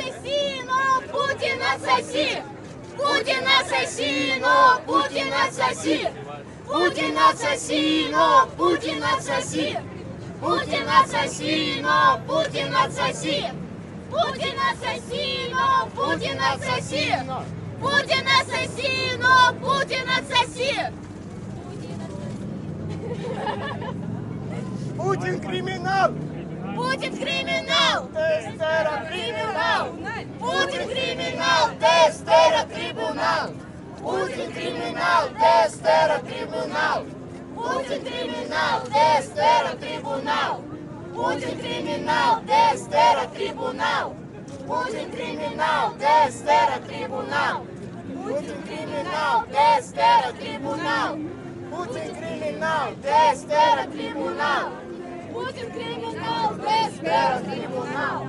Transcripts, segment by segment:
asesino, Putin asesino, Putin asesino, Putin asesino, Putin asesino, Putin asesino, Putin asesino, Putin asesino, Putin asesino, Putin asesino, Putin asesino, Putin asesino. Путин криминал! Путин криминал! Тестера Криминал! Путин криминал! Тестера трибунал! Путин криминал! Тестера трибунал! Путин криминал! Тестера трибунал! Путин криминал! Тестера трибунал! Путин криминал! Тестера трибунал! Путин криминал! Тестера трибунал! Путин криминал! Тестера трибунал! Путин криминал! Тестера трибунал!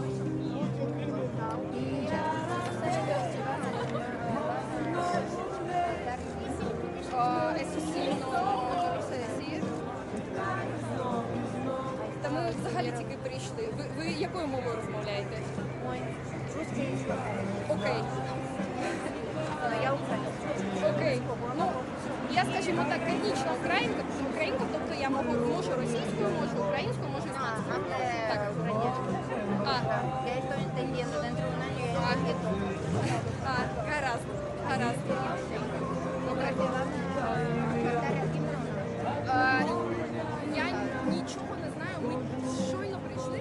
Eso sí, no sé decir. Та ми взагалі тільки прийшли. Ви якою мовою розмовляєте? Окей. Я українська. Окей. Ну, я, скажімо так, етнічна українка, тобто я можу російською, можу українською, можу іспанською. Так. Я estoy entendiendo dentro de un año yo ya que todo. Гаразд. Добре. Я нічого не знаю, ми щойно прийшли.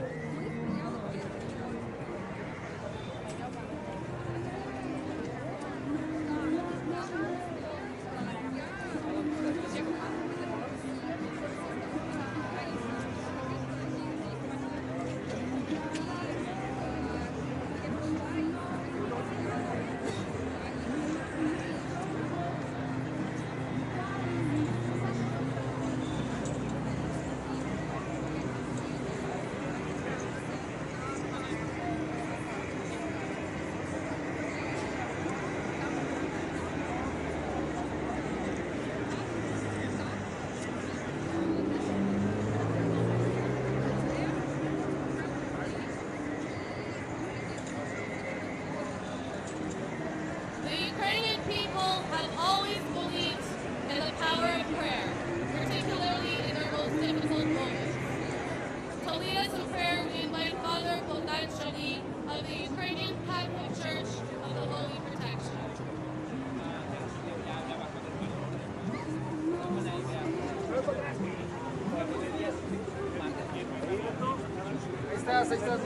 Ahí estás.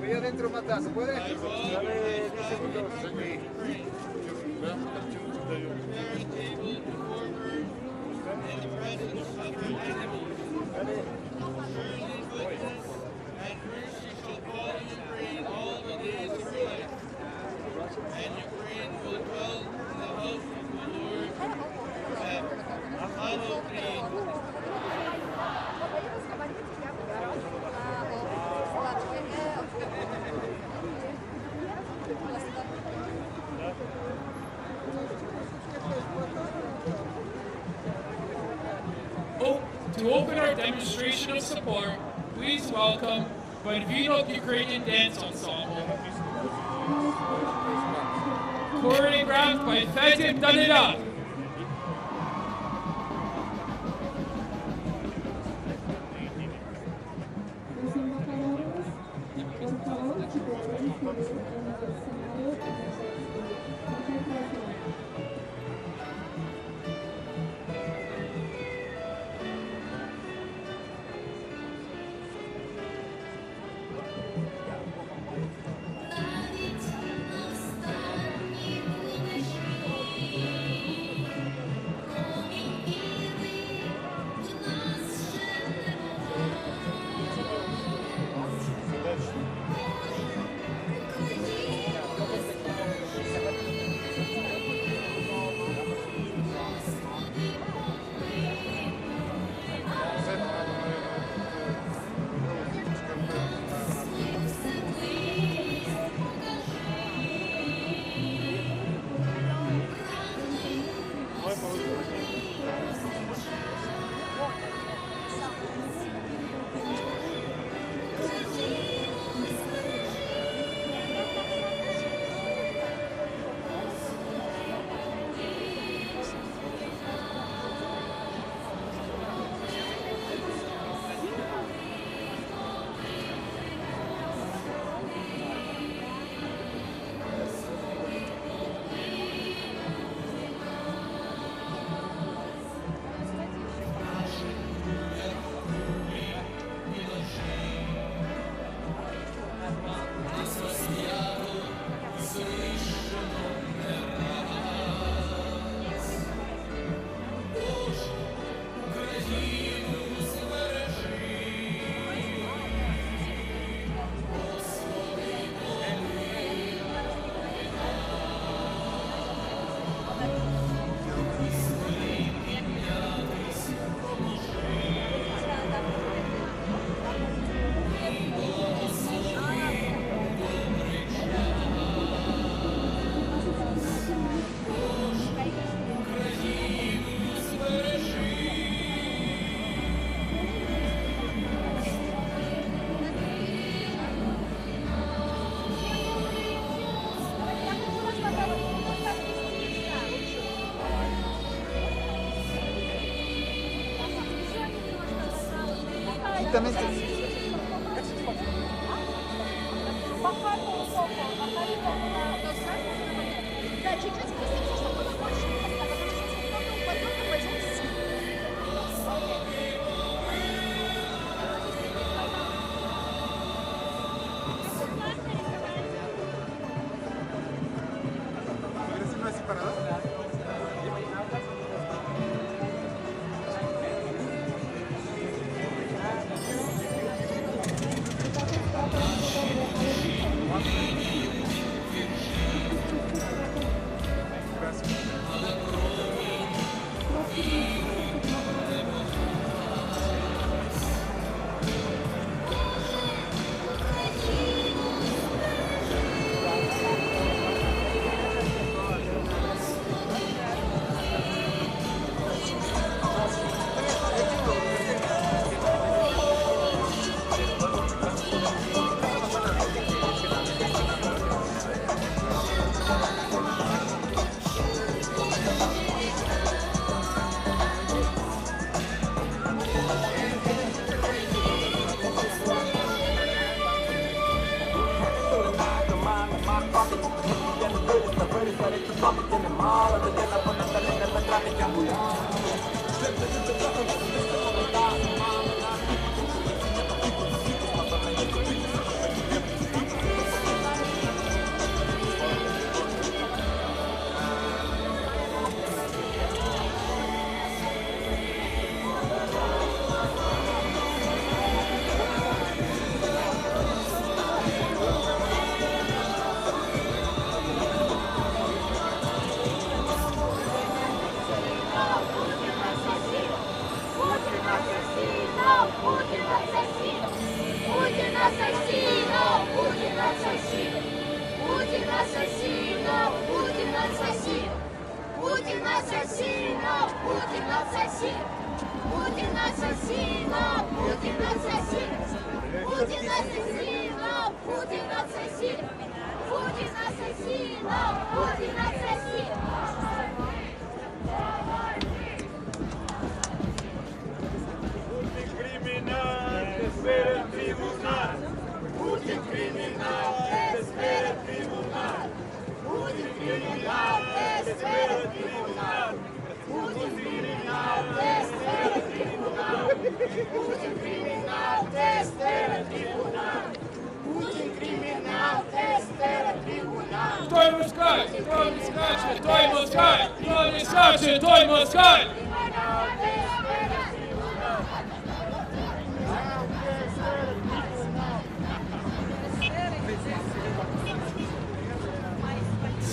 Voy adentro, Mata, ¿se puede? Dale 10 segundos. To open our demonstration of support, please welcome Bonvinok Ukrainian Dance Ensemble, choreographed by Fetim Danila.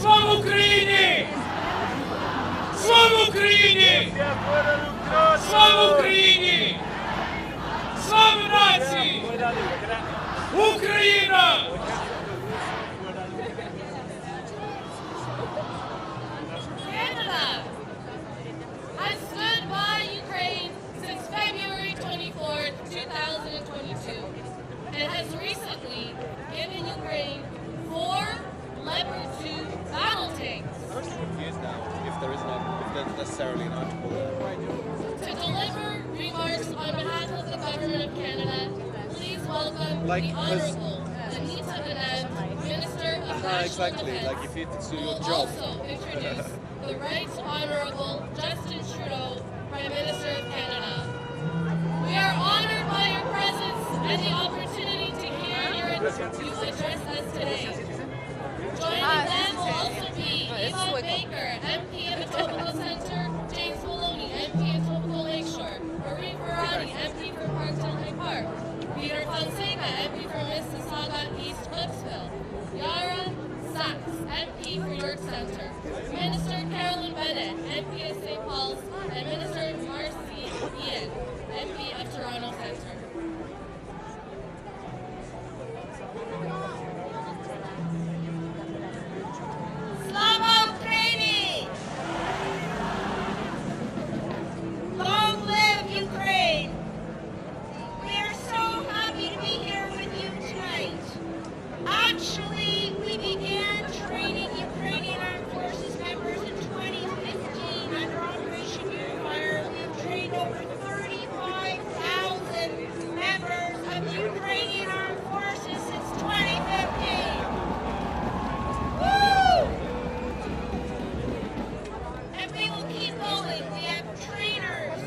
Слава Україні! Слава Україні! Слава Україні! Слава нації! Україна! necessarily an article. To deliver remarks on behalf of the Government of Canada, please welcome the Honourable Anita Anand, Minister of National Exactly, Defence, like if you do who your will job. also introduce the Right Honourable Justin Trudeau, Prime Minister of Canada. We are honoured by your presence and the opportunity to hear you address us today. Joining them will also be Yvonne Baker, MP of Etobicoke Centre, James Maloney, MP of Etobicoke Lakeshore, Marie Ferrani, MP for Parkdale High Park, Peter Fonseca, MP for Mississauga East Clipsville, Yara Sachs, MP for York Centre, Minister Carolyn Bennett, MP of St. Paul's, and Minister Marcy Ian, MP of Toronto Centre. Slava Ukraini! Long live Ukraine! We are so happy to be here with you tonight. Actually, we began training Ukrainian Armed Forces members in 2015 under Operation Unifier. We've trained over 35,000 members of the Ukrainian Armed Forces since 2015. Woo! And we will keep going. We have trainers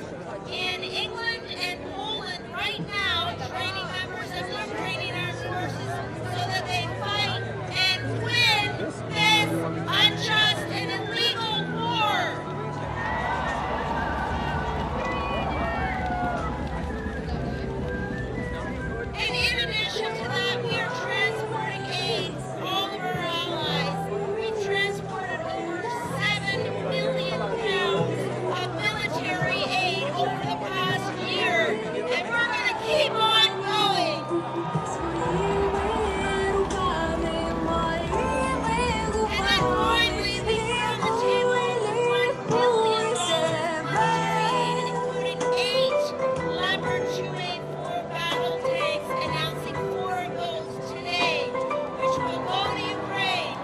in England and Poland right now training members of the Ukrainian Armed Forces so that they fight and win this unjust and illegal war. And in addition to that, we are transporting aid for all of our allies. We've transported over 7 million pounds of military aid over the past year, and we're going to keep on going. And then finally, we put on the table $1 billion military aid, including 8 Leopard 284 battle tanks, announcing 4 of those today, which will go to Ukraine.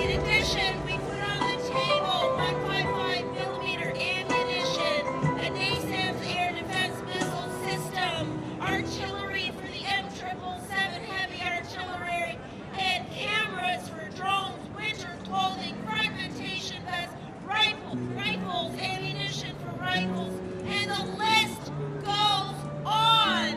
In addition, we put on the table 155mm ammunition, a NASAMS air defense missile system, artillery for the M777 heavy artillery, and cameras for drones, winter clothing, fragmentation vests, rifles, ammunition for rifles, and the list goes on.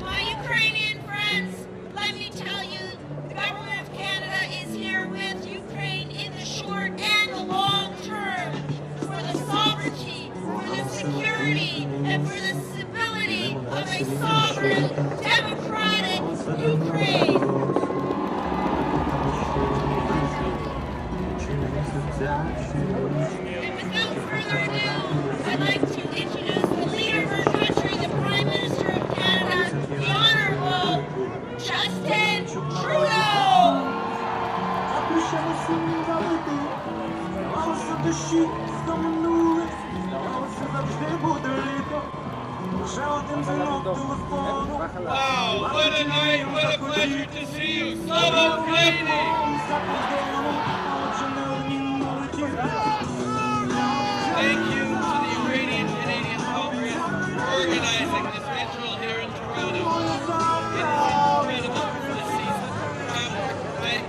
My Ukrainian friends, let me tell you, the Government of Canada is here with Ukraine in the short and the long term for the sovereignty, for the security, and for the stability of a sovereign, democratic Ukraine. And without further ado, I'd like to introduce the leader of our country, the Prime Minister of Canada, the Honourable Justin Trudeau. Wow, what a night, what a pleasure to see you. Slava Ukraini! Thank you to the Ukrainian Canadian Congress for organizing this ritual here in Toronto. It is incredible to see such a crowd tonight.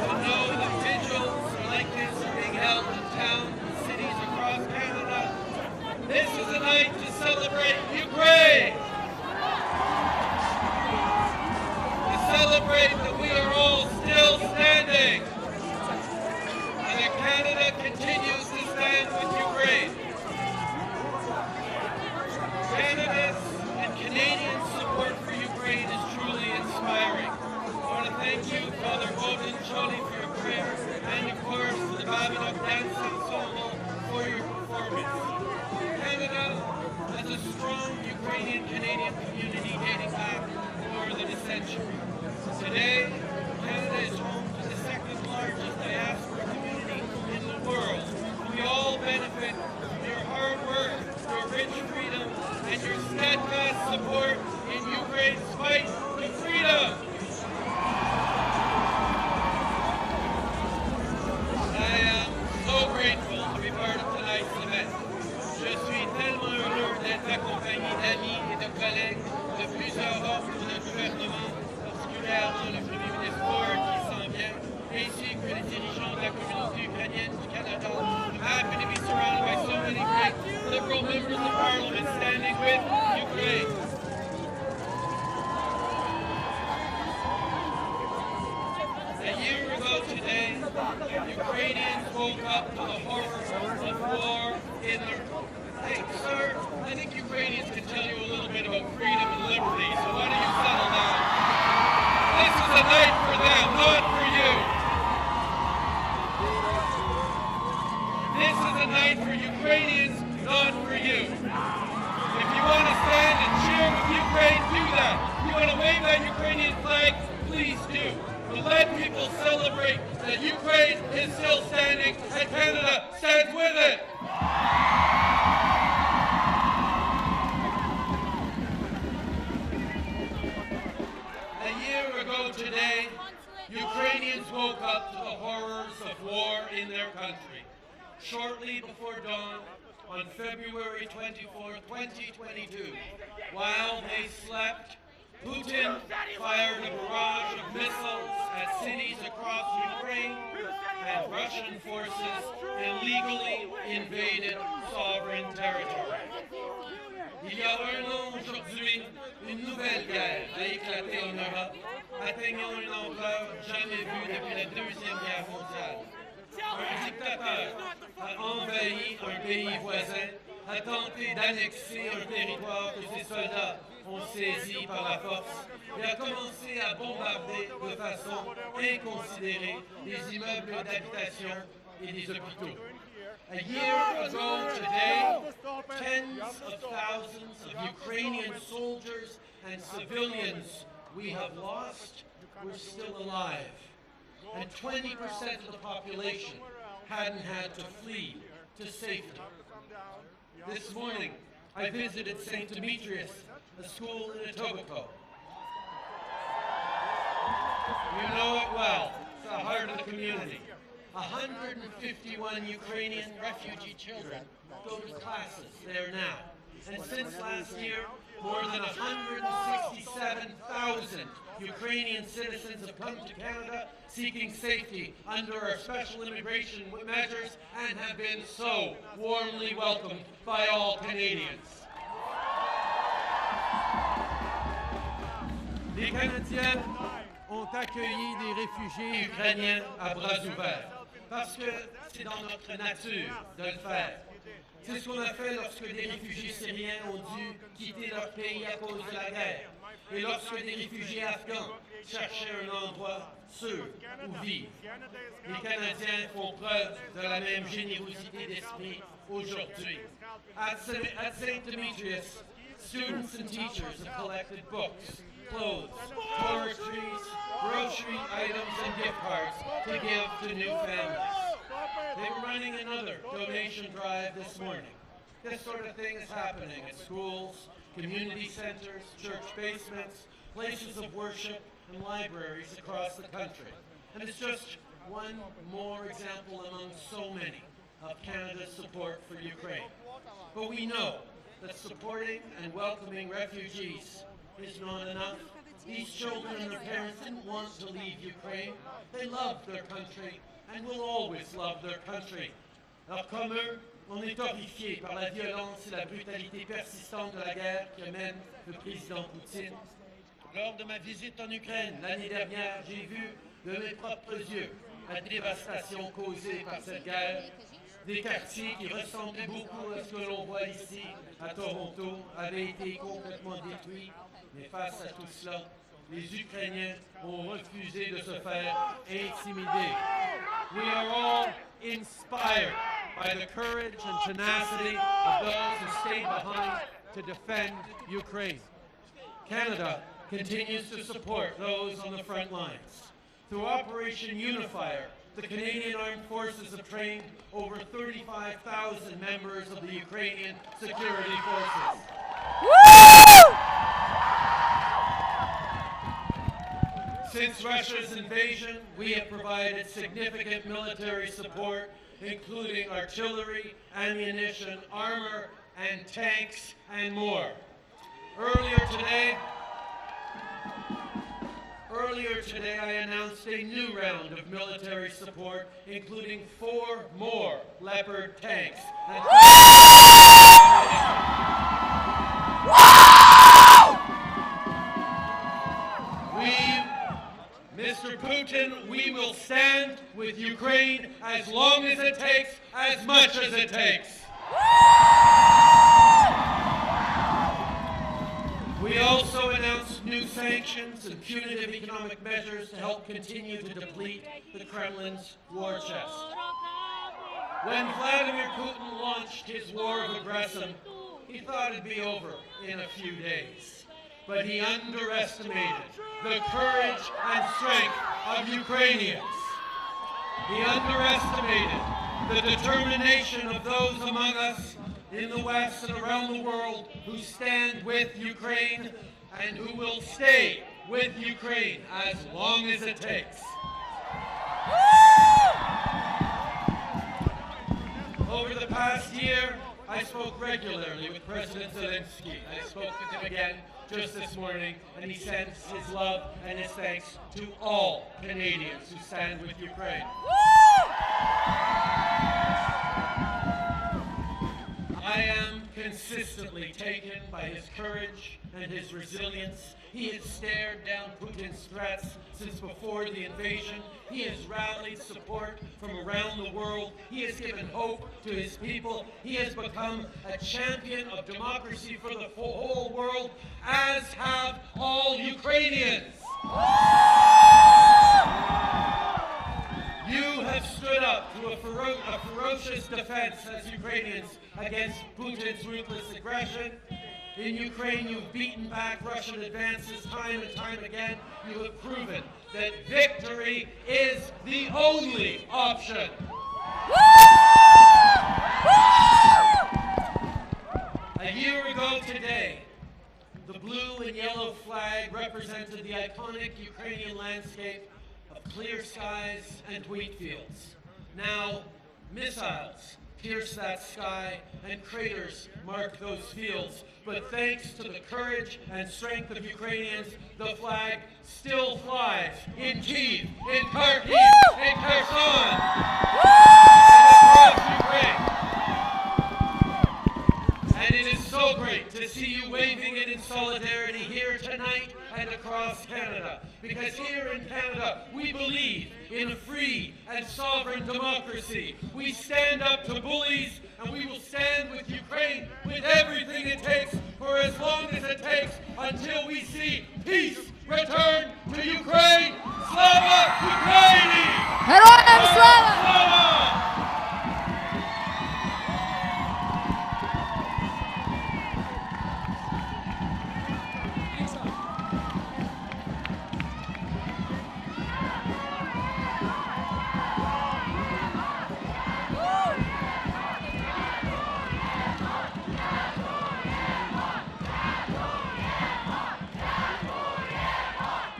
To know that vigils like this are being held in towns and cities across Canada. This is a night to celebrate Ukraine. To celebrate that we are all still standing. And that Canada continues to stand with Ukraine. Canada's and Canadian support for Ukraine is truly inspiring. I want to thank you, Father Odin Choli, for your prayers, and of course for the Babinok Dance Ensemble for your performance. Canada has a strong Ukrainian-Canadian community dating back more than a century. Today, woke up to the horrors of war in their... Hey, sir, I think Ukrainians can tell you a little bit about freedom and liberty, so why don't you settle down? This is a night for them, not for you. This is a night for Ukrainians, not for you. If you want to stand and cheer with Ukraine, do that. If you want to wave that Ukrainian flag, please do. But let people celebrate that Ukraine is still standing and Canada stands with it. A year ago today, Ukrainians woke up to the horrors of war in their country. Shortly before dawn, on February 24, 2022, while they slept, Putin fired a barrage of missiles at cities across Ukraine, and Russian forces illegally invaded sovereign territory. Il y a un an aujourd'hui, une nouvelle guerre a éclaté en Europe, atteignant une ampleur jamais vue depuis la Deuxième Guerre mondiale. Un dictateur a envahi un pays voisin, a tenté d'annexer un territoire que ses soldats ont saisi par la force et a commencé à bombarder de façon inconsidérée des immeubles d'habitation et des hôpitaux. A year ago today, tens of thousands of Ukrainian soldiers and civilians we have lost were still alive. And 20% of the population hadn't had to flee to safety. This morning, I visited St. Demetrius, a school in Etobicoke. You know it well. It's the heart of the community. 151 Ukrainian refugee children go to classes there now. And since last year, more than 167,000 Ukrainian citizens have come to Canada seeking safety under our special immigration measures and have been so warmly welcomed by all Canadians. Les Canadiens ont accueilli des réfugiés ukrainiens à bras ouverts parce que c'est dans notre nature de le faire. C'est ce qu'on a fait lorsque des réfugiés syriens ont dû quitter leur pays à cause de la guerre et lorsque des réfugiés afghans cherchaient un endroit sûr où vivre. Les Canadiens font preuve de la même générosité d'esprit aujourd'hui. At St. Demetrius, students and teachers have collected books, clothes, toiletries, grocery items, and gift cards to give to new families. They were running another donation drive this morning. This sort of thing is happening at schools, community centers, church basements, places of worship, and libraries across the country. And it's just one more example among so many of Canada's support for Ukraine. But we know that supporting and welcoming refugees is not enough. These children and their parents didn't want to leave Ukraine. They loved their country and will always love their country. Alors comme eux, on est horrifiés par la violence et la brutalité persistante de la guerre que mène le président Poutine. Lors de ma visite en Ukraine l'année dernière, j'ai vu de mes propres yeux la dévastation causée par cette guerre. Des quartiers qui ressemblaient beaucoup à ce que l'on voit ici à Toronto avaient été complètement détruits. Mais face à tout cela, les Ukrainiens ont refusé de se faire intimider. We are all inspired by the courage and tenacity of those who stayed behind to defend Ukraine. Canada continues to support those on the front lines. Through Operation Unifier, the Canadian Armed Forces have trained over 35,000 members of the Ukrainian security forces. Since Russia's invasion, we have provided significant military support, including artillery, ammunition, armor, and tanks, and more. Earlier today, I announced a new round of military support, including 4 more Leopard tanks. Mr. Putin, we will stand with Ukraine as long as it takes, as much as it takes. We also announced new sanctions and punitive economic measures to help continue to deplete the Kremlin's war chest. When Vladimir Putin launched his war of aggression, he thought it'd be over in a few days. But he underestimated the courage and strength of Ukrainians. He underestimated the determination of those among us in the West and around the world who stand with Ukraine and who will stay with Ukraine as long as it takes. Over the past year, I spoke regularly with President Zelensky. I spoke with him again just this morning, and he sends his love and his thanks to all Canadians who stand with Ukraine. I am consistently taken by his courage and his resilience. He has stared down Putin's threats since before the invasion. He has rallied support from around the world. He has given hope to his people. He has become a champion of democracy for the whole world, as have all Ukrainians. You have stood up to a ferocious defense as Ukrainians against Putin's ruthless aggression. In Ukraine, you've beaten back Russian advances time and time again. You have proven that victory is the only option. A year ago today, the blue and yellow flag represented the iconic Ukrainian landscape of clear skies and wheat fields. Now, missiles pierce that sky and craters mark those fields. But thanks to the courage and strength of Ukrainians, the flag still flies in Kyiv, in Kharkiv, in Kherson, and across Ukraine. And it is so great to see you waving it in solidarity here tonight and across Canada. Because here in Canada, we believe in a free and sovereign democracy. We stand up to bullies, and we will stand with Ukraine with everything it takes for as long as it takes until we see peace return to Ukraine. Slava Ukraini! Героям слава!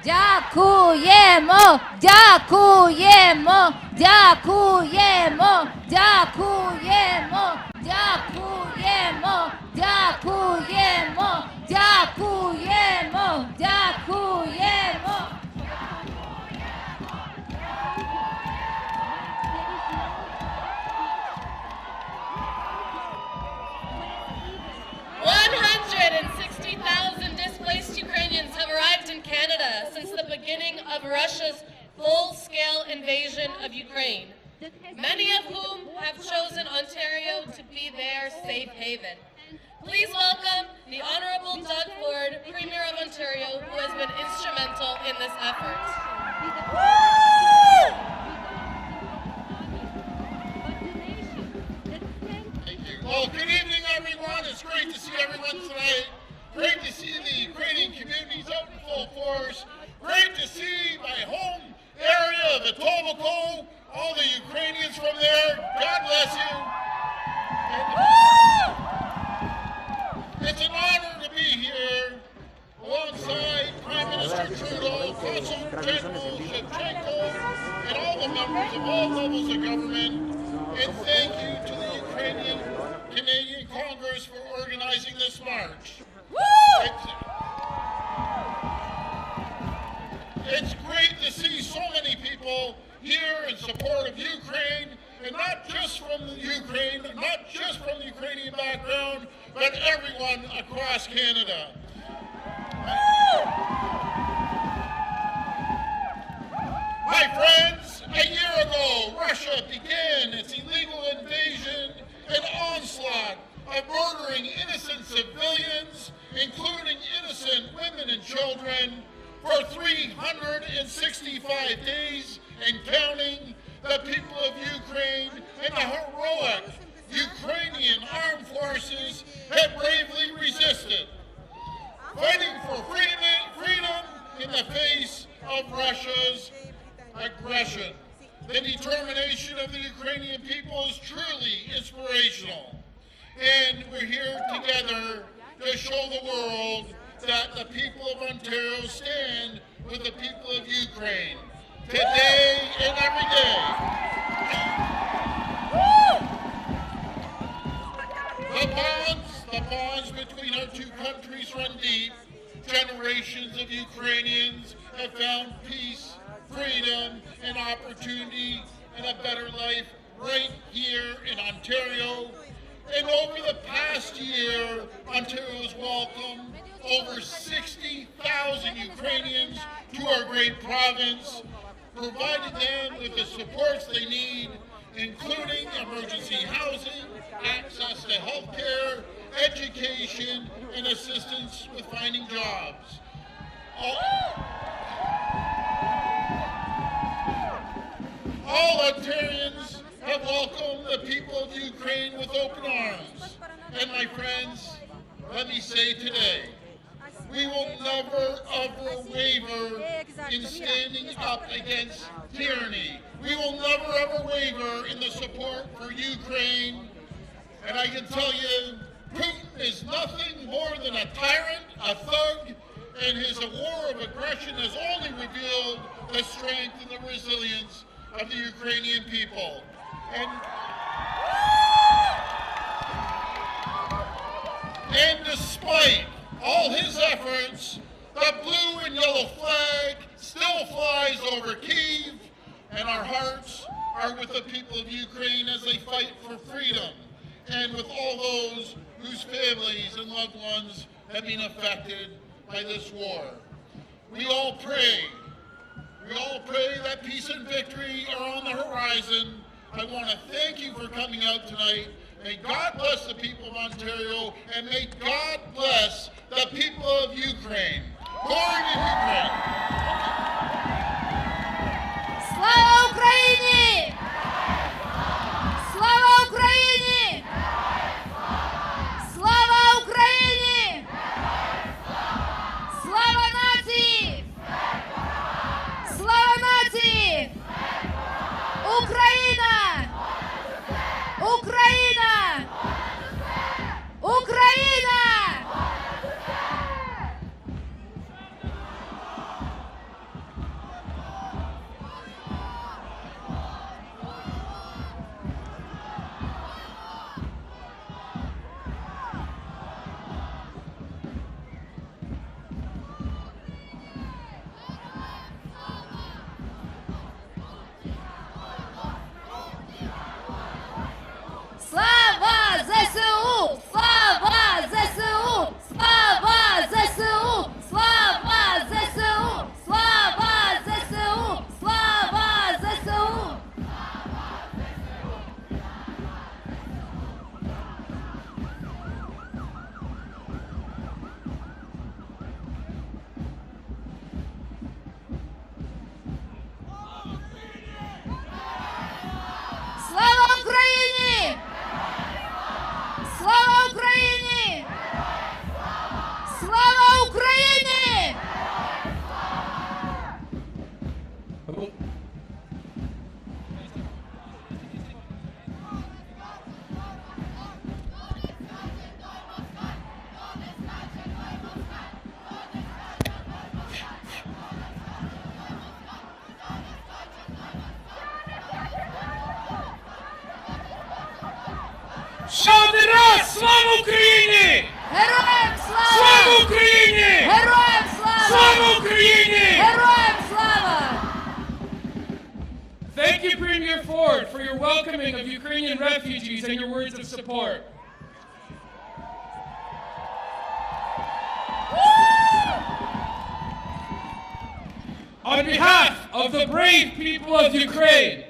Дякуємо, дякуємо, дякуємо, дякуємо, дякуємо, дякуємо, дякуємо, дякуємо. Displaced Ukrainians have arrived in Canada since the beginning of Russia's full-scale invasion of Ukraine, many of whom have chosen Ontario to be their safe haven. Please welcome the Honourable Doug Ford, Premier of Ontario, who has been instrumental in this effort. Thank you. Well, good evening, everyone. It's great to see everyone tonight. Great to see the Ukrainian communities out in full force. Great to see my home area of Etobicoke, all the Ukrainians from there. God bless you. It's an honor to be here alongside Prime Minister Trudeau, Consul General Shevchenko, and all the members of all levels of government. And thank you to the Ukrainian-Canadian Congress for organizing this march. It's great to see so many people here in support of Ukraine, and not just from the Ukraine, not just from the Ukrainian background, but everyone across Canada. For 365 days and counting, the people of Ukraine and the heroic Ukrainian armed forces have bravely resisted, fighting for freedom in the face of Russia's aggression. The determination of the Ukrainian people is truly inspirational. And we're here together to show the world that the people of Ontario stand with the people of Ukraine today and every day. The bonds between our two countries run deep. Generations of Ukrainians have found peace, freedom, and opportunity and a better life right here in Ontario. And over the past year, Ontario has welcomed over 60,000 Ukrainians to our great province, providing them with the supports they need, including emergency housing, access to health care, education, and assistance with finding jobs. All Ontarians have welcomed the people of Ukraine with open arms. And my friends, let me say today, we will never ever waver in standing up against tyranny. We will never ever waver in the support for Ukraine. And I can tell you, Putin is nothing more than a tyrant, a thug, and his war of aggression has only revealed the strength and the resilience of the Ukrainian people. And despite all his efforts, the blue and yellow flag still flies over Kyiv, and our hearts are with the people of Ukraine as they fight for freedom, and with all those whose families and loved ones have been affected by this war. We all pray that peace and victory are on the horizon. I want to thank you for coming out tonight. May God bless the people of Ontario, and may God bless the people of Ukraine. Glory to Ukraine! Слава Україні! Слава Україні! Слава Україні! Слава нації! Слава нації! Україна! Україна! Україна! Слава ЗСУ! Слава ЗСУ! Слава ЗСУ! Слава ЗСУ! Слава ЗСУ! Слава ЗСУ! Слава Україні! Слава Україні! Слава Україні! Ще один раз! Слава Україні! Героям слава! Слава Україні! Героям слава! Слава Україні! Героям слава! Thank you, Premier Ford, for your welcoming of Ukrainian refugees and your words of support. On behalf of the brave people of Ukraine,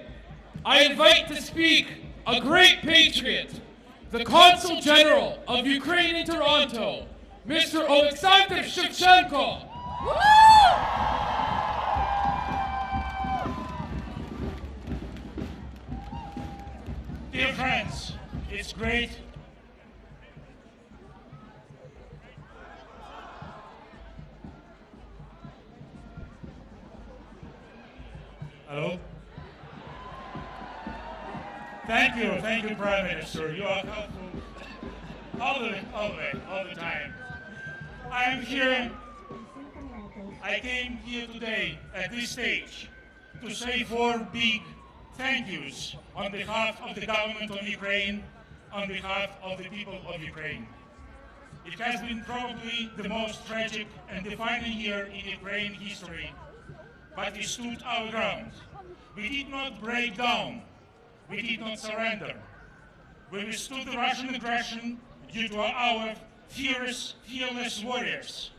I invite to speak a great patriot, the Consul General of Ukraine in Toronto, Mr. Oleksandr Shevchenko. friends, it's great. Hello? Thank you, Prime Minister. You are helpful all the time. I am here. I came here today at this stage to say 4 big thank yous on behalf of the government of Ukraine, on behalf of the people of Ukraine. It has been probably the most tragic and defining year in Ukraine history, but we stood our ground. We did not break down. We did not surrender. We withstood the Russian aggression due to our fearless warriors,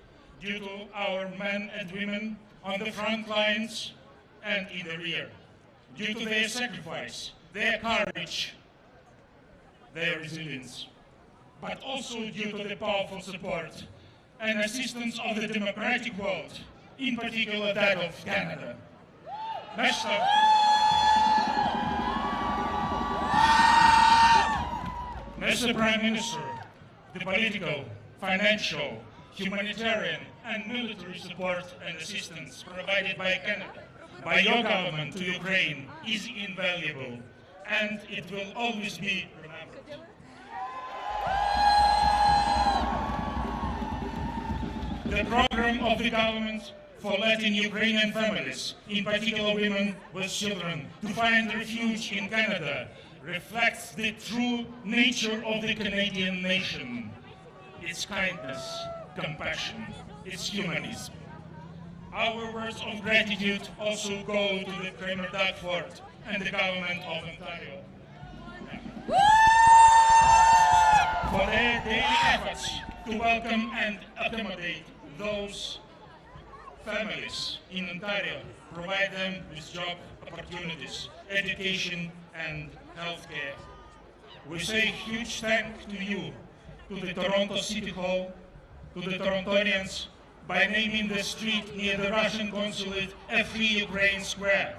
due to our men and women on the front lines and in the rear, due to their sacrifice, their courage, their resilience, but also due to the powerful support and assistance of the democratic world, in particular that of Canada. Mr. Prime Minister, the political, financial, humanitarian and military support and assistance provided by Canada, by your government to Ukraine is invaluable, and it will always be remembered. The program of the government for letting Ukrainian families, in particular women with children, to find refuge in Canada reflects the true nature of the Canadian nation, its kindness, compassion, its humanism. Our words of gratitude also go to the Kramer Duckford and the government of Ontario for their daily efforts to welcome and accommodate those families in Ontario, provide them with job opportunities, education and healthcare. We say huge thanks to you, to the Toronto City Hall, to the Torontonians, by naming the street near the Russian consulate a Free Ukraine Square.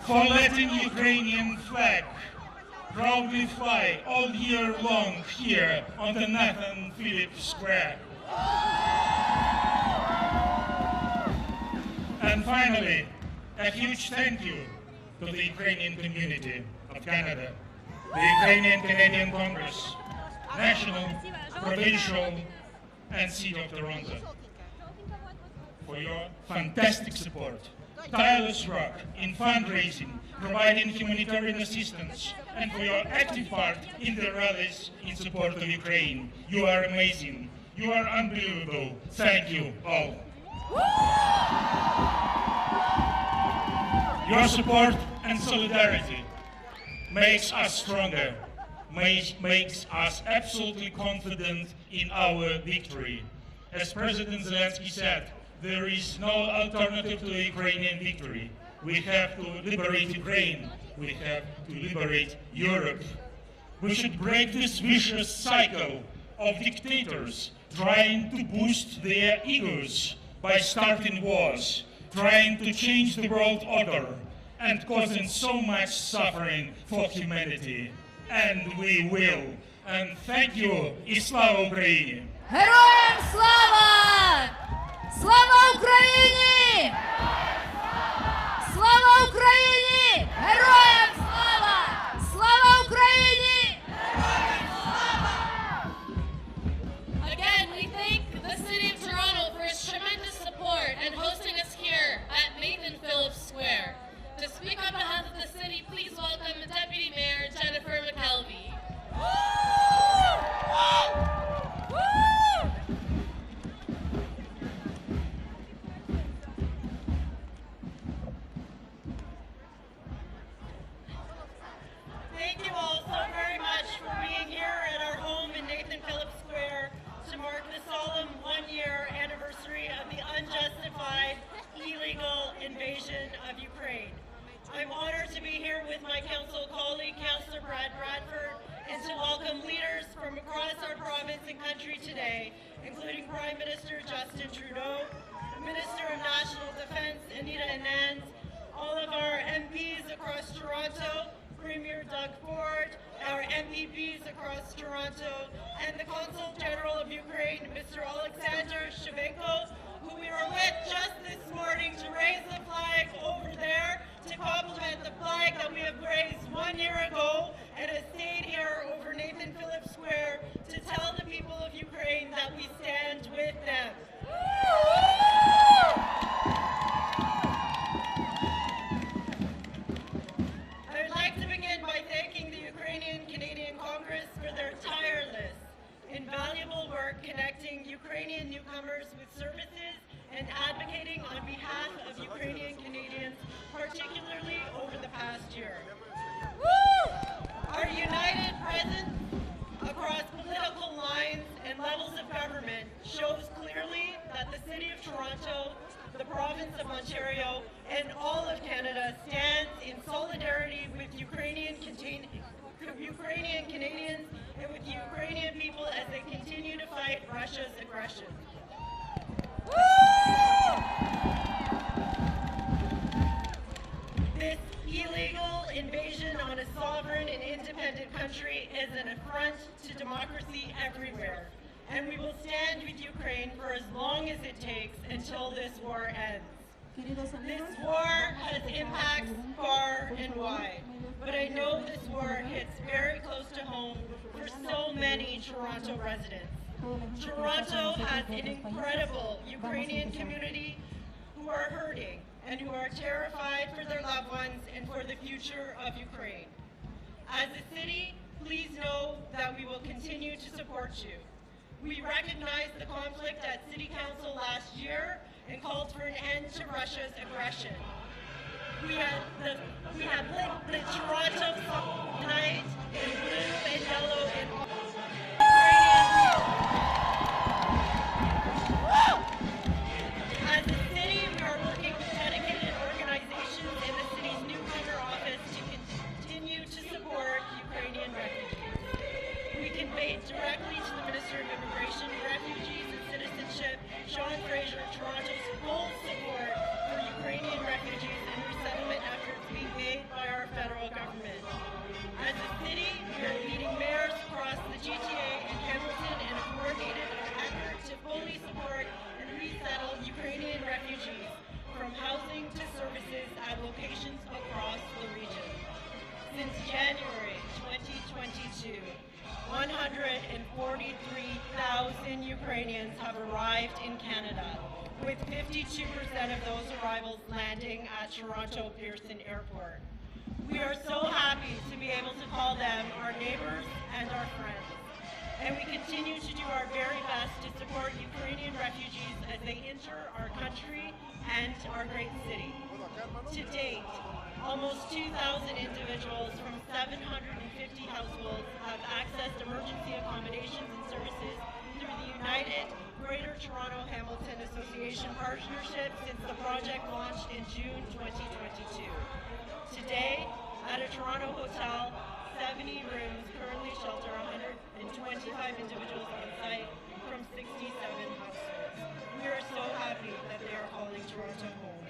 For letting Ukrainian flag proudly fly all year long here on the Nathan Phillips Square. And finally, a huge thank you to the Ukrainian community of Canada, the Ukrainian Canadian Congress, national, provincial, and City of Toronto, for your fantastic support, tireless work in fundraising, providing humanitarian assistance, and for your active part in the rallies in support of Ukraine. You are amazing. You are unbelievable. Thank you all. Your support and solidarity makes us stronger, makes us absolutely confident in our victory. As President Zelensky said, there is no alternative to the Ukrainian victory. We have to liberate Ukraine. We have to liberate Europe. We should break this vicious cycle of dictators trying to boost their egos by starting wars, trying to change the world order, and causing so much suffering for humanity. And we will. And thank you. І слава Україні! Героям слава! Слава Україні! Слава Україні! Героям слава! Слава Україні! Again, we thank the City of Toronto for its tremendous support and hosting us here at Nathan Phillips Square. To speak on behalf of the city, please welcome Deputy Mayor Jennifer McKelvey. Thank you all so very much for being here at our home in Nathan Phillips Square to mark the solemn one-year anniversary of the unjustified, illegal invasion of Ukraine. I'm honored to be here with my council colleague, Councillor Brad Bradford, and to welcome leaders from across our province and country today, including Prime Minister Justin Trudeau, Minister of National Defence Anita Anand, all of our MPs across Toronto, Premier Doug Ford, our MPPs across Toronto, and the Consul General of Ukraine, Mr. Alexander Shevenko, who we were with just this morning to raise the flag over there to complement the flag that we have raised 1 year ago and has stayed here over Nathan Phillips Square to tell the people of Ukraine that we stand with them. I would like to begin by thanking the Ukrainian-Canadian Congress for their tireless, invaluable work connecting Ukrainian newcomers with services and advocating on behalf of Ukrainian Canadians, particularly over the past year. Our united presence across political lines and levels of government shows clearly that the City of Toronto, the Province of Ontario, and all of Canada stands in solidarity with Ukrainian Canadians and with Ukrainian people as they continue to fight Russia's aggression. This illegal invasion on a sovereign and independent country is an affront to democracy everywhere, and we will stand with Ukraine for as long as it takes until this war ends. This war has impacts far and wide, but I know this war hits very close to home for so many Toronto residents. Toronto has an incredible Ukrainian community who are hurting and who are terrified for their loved ones and for the future of Ukraine. As a city, please know that we will continue to support you. We recognized the conflict at City Council last year and called for an end to Russia's aggression. We have lit the Toronto tonight in blue and yellow and as a city, we are working with dedicated organizations in the city's newcomer office to continue to support Ukrainian refugees. We conveyed directly to the Minister of Immigration, Refugees and Citizenship, Sean Fraser, Toronto's full support for Ukrainian refugees and resettlement efforts being made by our federal government. As a city, we are leading mayors across the GTA and Hamilton in a coordinated effort to fully support and resettle Ukrainian refugees from housing to services at locations across the region. Since January 2022, 143,000 Ukrainians have arrived in Canada, with 52% of those arrivals landing at Toronto Pearson Airport. We are so happy to be able to call them our neighbors and our friends. And we continue to do our very best to support Ukrainian refugees as they enter our country and our great city. To date, almost 2,000 individuals from 750 households have accessed emergency accommodations and services through the United Greater Toronto Hamilton Association partnership since the project launched in June 2022. Today, at a Toronto hotel, 70 rooms currently shelter 125 individuals on site from 67 households. We are so happy that they are calling Toronto home.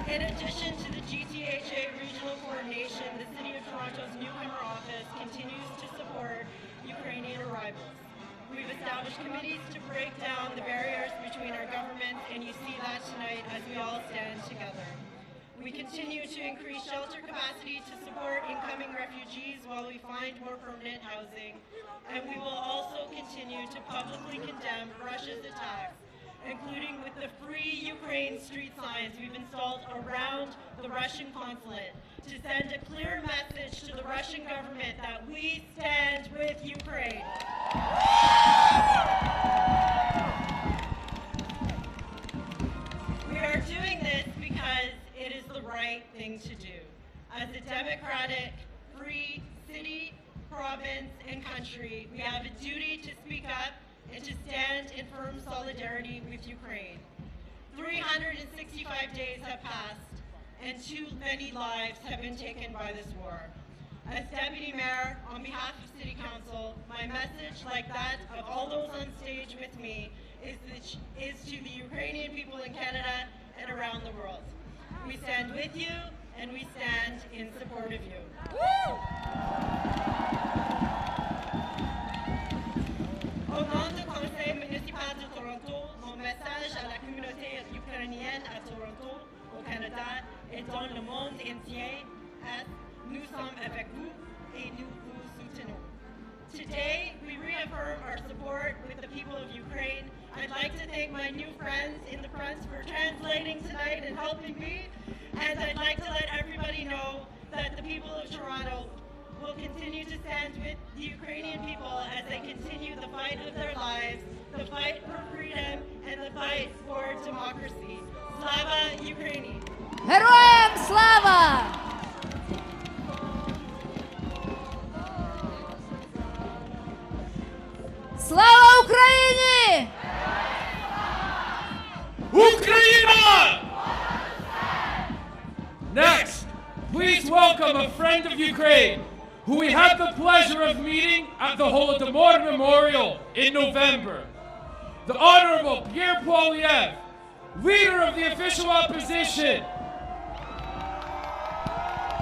In addition to the GTHA Regional Coordination, the City of Toronto's newcomer office continues to support Ukrainian arrivals. We've established committees to break down the barriers between our governments, and you see that tonight as we all stand together. We continue to increase shelter capacity to support incoming refugees while we find more permanent housing, and we will also continue to publicly condemn Russia's attacks, including with the Free Ukraine street signs we've installed around the Russian consulate to send a clear message to the Russian government that we stand with Ukraine. We are doing this because it is the right thing to do. As a democratic, free city, province, and country, we have a duty to speak up and to stand in firm solidarity with Ukraine. 365 days have passed, and too many lives have been taken by this war. As Deputy Mayor, on behalf of City Council, my message, like that of all those on stage with me, is to the Ukrainian people in Canada and around the world. We stand with you and we stand in support of you. Woo! Au nom du Conseil municipal de Toronto, mon message à la communauté ukrainienne à Toronto, au Canada et dans le monde entier est: nous sommes avec vous et nous vous soutenons. Today, we reaffirm our support with the people of Ukraine. I'd like to thank my new friends in the front for translating tonight and helping me. And I'd like to let everybody know that the people of Toronto will continue to stand with the Ukrainian people as they continue the fight of their lives, the fight for freedom, and the fight for democracy. Slava Ukraini! Героям слава! Слава Україні! Ukraine! Next, please welcome a friend of Ukraine, who we had the pleasure of meeting at the Holodomor Memorial in November. The Honorable Pierre Poilievre, leader of the official opposition,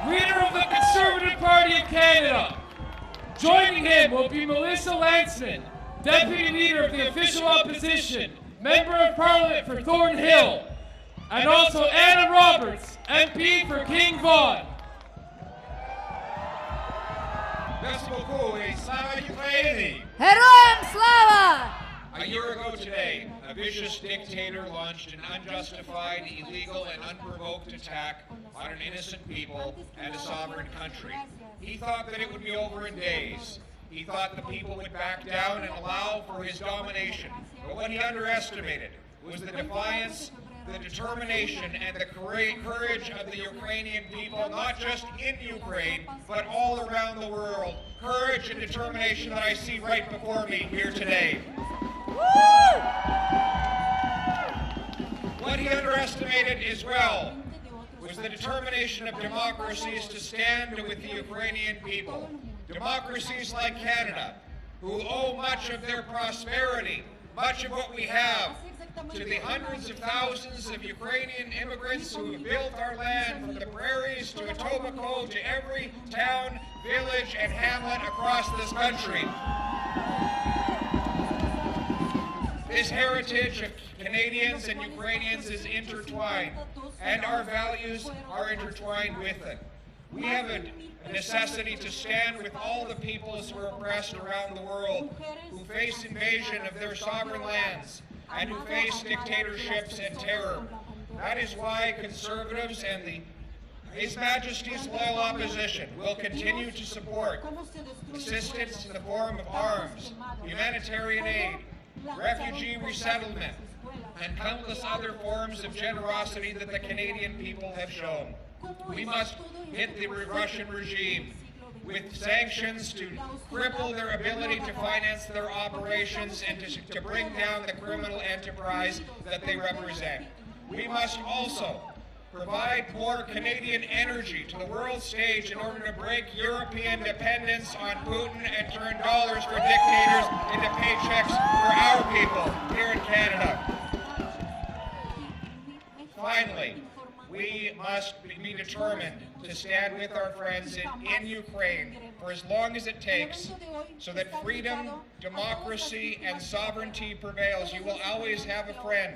leader of the Conservative Party of Canada. Joining him will be Melissa Lantzman, Deputy Leader of the official opposition, Member of Parliament for Thornhill, and also Anna Roberts, MP for King Vaughan. Merci beaucoup et slava Ukraini! Героям слава! A year ago today, a vicious dictator launched an unjustified, illegal, and unprovoked attack on an innocent people and a sovereign country. He thought that it would be over in days. He thought the people would back down and allow for his domination. But what he underestimated was the defiance, the determination, and the courage of the Ukrainian people, not just in Ukraine, but all around the world. Courage and determination that I see right before me here today. What he underestimated as well was the determination of democracies to stand with the Ukrainian people. Democracies like Canada, who owe much of their prosperity, much of what we have, to the hundreds of thousands of Ukrainian immigrants who have built our land from the prairies to Etobicoke to every town, village, and hamlet across this country. This heritage of Canadians and Ukrainians is intertwined, and our values are intertwined with it. We have a necessity to stand with all the peoples who are oppressed around the world, who face invasion of their sovereign lands, and who face dictatorships and terror. That is why Conservatives and His Majesty's loyal opposition will continue to support assistance in the form of arms, humanitarian aid, refugee resettlement, and countless other forms of generosity that the Canadian people have shown. We must hit the Russian regime with sanctions to cripple their ability to finance their operations and to bring down the criminal enterprise that they represent. We must also provide more Canadian energy to the world stage in order to break European dependence on Putin and turn dollars for dictators into paychecks for our people here in Canada. Finally, we must be determined to stand with our friends in Ukraine for as long as it takes so that freedom, democracy, and sovereignty prevails. You will always have a friend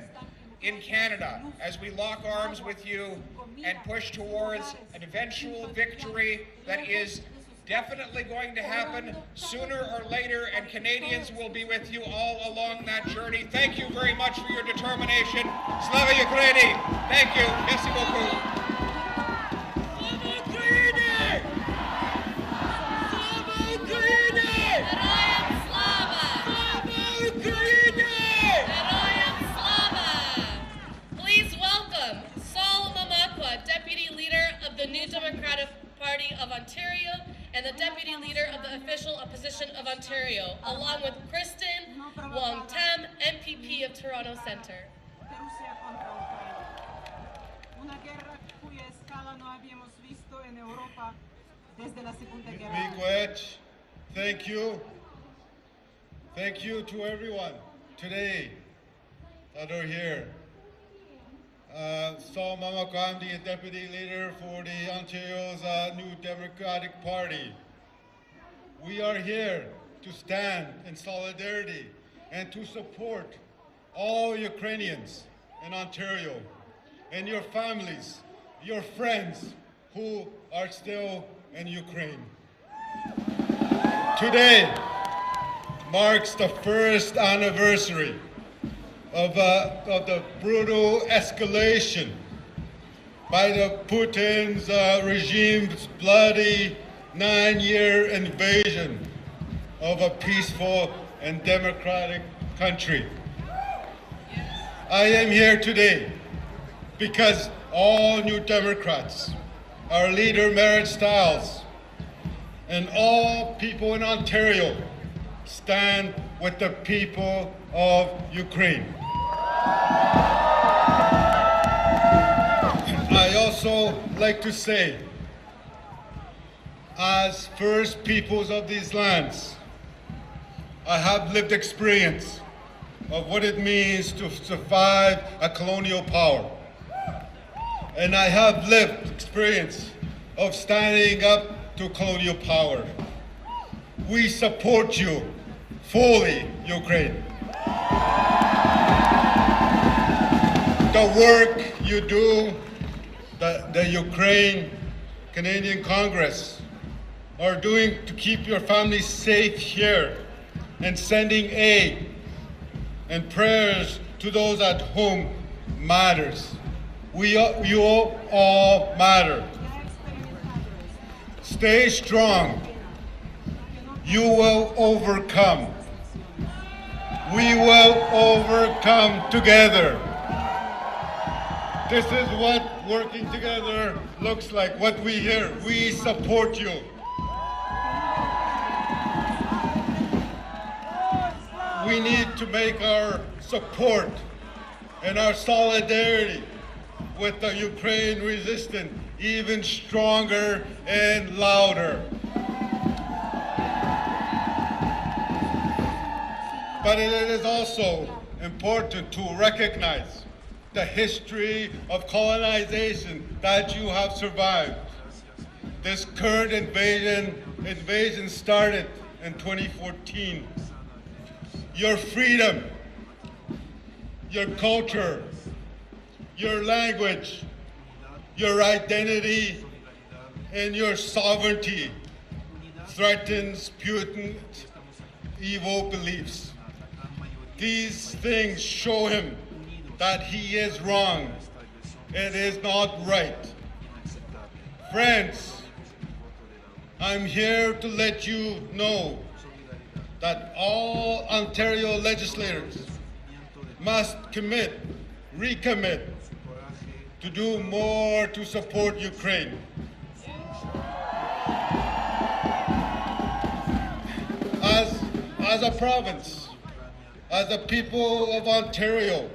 in Canada as we lock arms with you and push towards an eventual victory that is definitely going to happen sooner or later, and Canadians will be with you all along that journey. Thank you very much for your determination. Slava Ukraini! Thank you. Merci beaucoup. Please welcome Saul Mamakwa, Deputy Leader of the New Democratic Party of Ontario and the Deputy Leader of the Official Opposition of Ontario, along with Kristen Wong-Tam, MPP of Toronto Centre. Thank you. Thank you to everyone today that are here. Saul Mamakam, the deputy leader for the Ontario's New Democratic Party. We are here to stand in solidarity and to support all Ukrainians in Ontario and your families, your friends who are still in Ukraine. Today marks the first anniversary of the brutal escalation by the Putin's regime's bloody 9-year invasion of a peaceful and democratic country. I am here today because all New Democrats, our leader Merit Stiles, and all people in Ontario stand with the people of Ukraine. I also like to say, as First Peoples of these lands, I have lived experience of what it means to survive a colonial power. And I have lived experience of standing up to colonial power. We support you fully, Ukraine. The work you do, the Ukraine Canadian Congress are doing to keep your families safe here and sending aid and prayers to those at home matters. You all matter. Stay strong. You will overcome. We will overcome together. This is what working together looks like, what we hear. We support you. We need to make our support and our solidarity with the Ukraine resistance even stronger and louder. But it is also important to recognize the history of colonization that you have survived. This current invasion started in 2014. Your freedom, your culture, your language, your identity, and your sovereignty threatens Putin's evil beliefs. These things show him that he is wrong. It is not right. Friends, I'm here to let you know that all Ontario legislators must recommit to do more to support Ukraine. As a province, as the people of Ontario,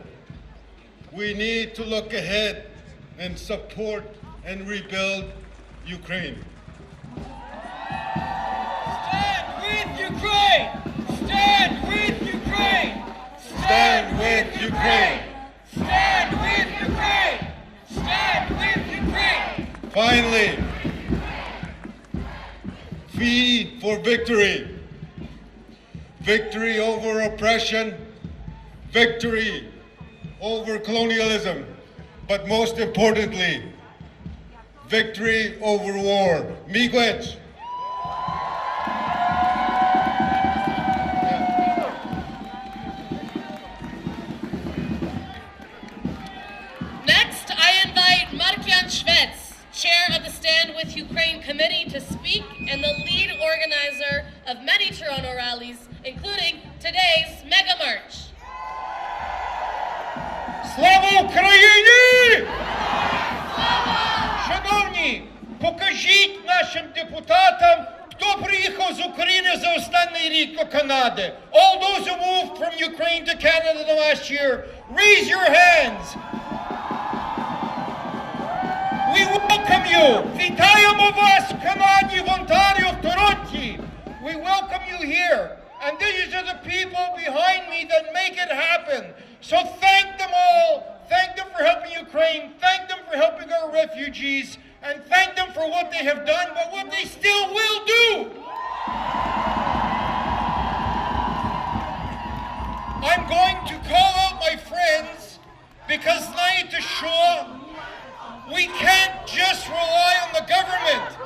we need to look ahead and support and rebuild Ukraine. Stand with Ukraine! Stand with Ukraine! Stand with Ukraine! Stand with Ukraine! Stand with Ukraine! Finally, V for victory. Victory over oppression, victory over colonialism, but most importantly, victory over war. Miigwech! Next, I invite Markian Shvets, chair of the Stand with Ukraine Committee, to speak, and the lead organizer of many Toronto rallies, including today's Mega March. Слава Україні! Шановні, покажіть нашим депутатам, хто приїхав з України за останній рік до Канади. All those who moved from Ukraine to Canada the last year, raise your hands. We welcome you. Вітаємо вас в Канаді, в Онтаріо, в Торонті. We welcome you here. And these are the people behind me that make it happen. So thank them all. Thank them for helping Ukraine. Thank them for helping our refugees. And thank them for what they have done, but what they still will do. I'm going to call out my friends because tonight to show we can't just rely on the government.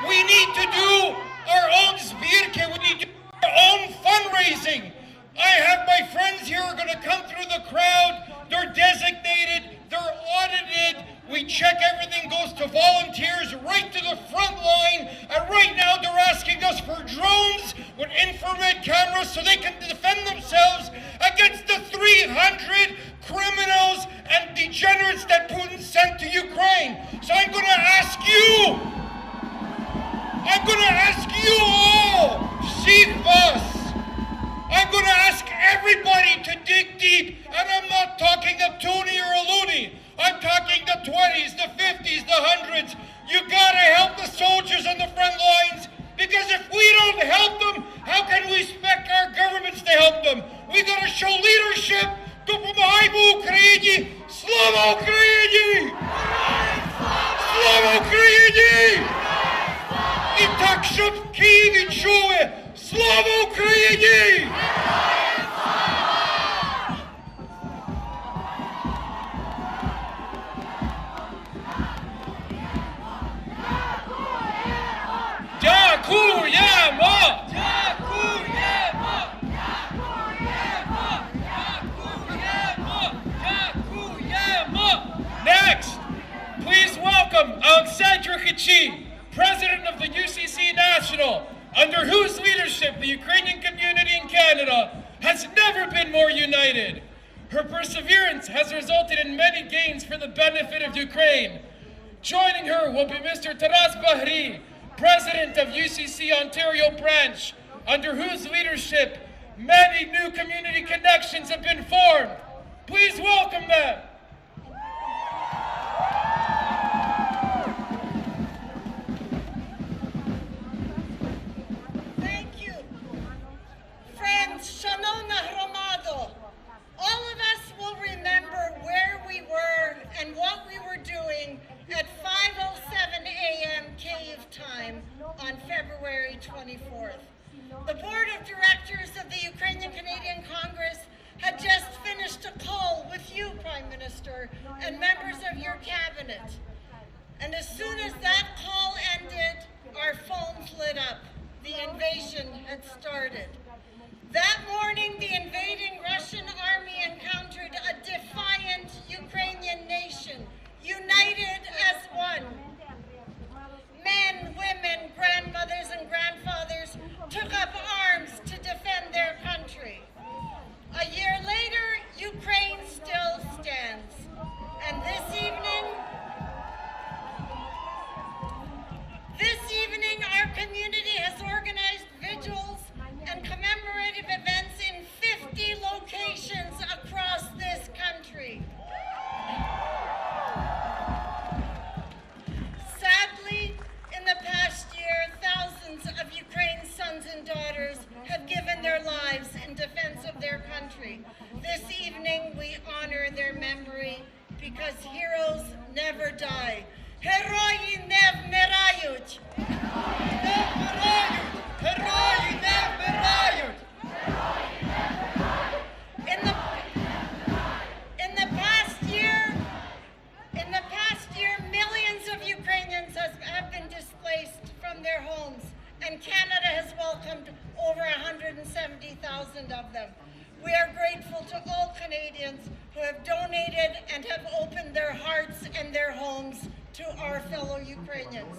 We need to do our own zbirke. We need to do our own fundraising. I have my friends here who are going to come through the crowd. They're designated. They're audited. We check everything goes to volunteers right to the front line. And right now they're asking us for drones with infrared cameras so they can defend themselves against the 300 criminals and degenerates that Putin sent to Ukraine. So I'm going to ask you all, Sikhvas, I'm going to ask everybody to dig deep. And I'm not talking a toonie or a loony. I'm talking the 20s, the 50s, the 100s. You gotta help the soldiers on the front lines, because if we don't help them, how can we expect our governments to help them? We gotta show leadership. Допомагаймо Україні! Слава Україні! Слава Україні! І так, щоб в Києві чули: слава Україні! Дякуємо! Дякуємо! Дякуємо! Дякуємо! Дякуємо! Next, please welcome Олександр Хачі, President of the UCC National, under whose leadership the Ukrainian community in Canada has never been more united. Her perseverance has resulted in many gains for the benefit of Ukraine. Joining her will be Mr. Taras Bahri, President of UCC Ontario Branch, under whose leadership many new community connections have been formed. Please welcome them. Thank you. Friends, Шановна громадо, all of us will remember where we were and what we were doing at 5:07 a.m. Kyiv time on February 24th. The Board of Directors of the Ukrainian Canadian Congress had just finished a call with you, Prime Minister, and members of your cabinet. And as soon as that call ended, our phones lit up. The invasion had started. That morning, the invading Russian army encountered a defiant Ukrainian nation, united as one. Men, women, grandmothers, and grandfathers took up arms to defend their country. A year later, Ukraine still stands. And this evening, our community has organized vigils and commemorative events in 50 locations across this country. Sadly, in the past year, thousands of Ukraine's sons and daughters have given their lives in defense of their country. This evening, we honor their memory because heroes never die. Герої не вмирають! Не вмирають! Герої не вмирають! In the past year, millions of Ukrainians have been displaced from their homes, and Canada has welcomed over 170,000 of them. We are grateful to all Canadians who have donated and have opened their hearts and their homes to our fellow Ukrainians.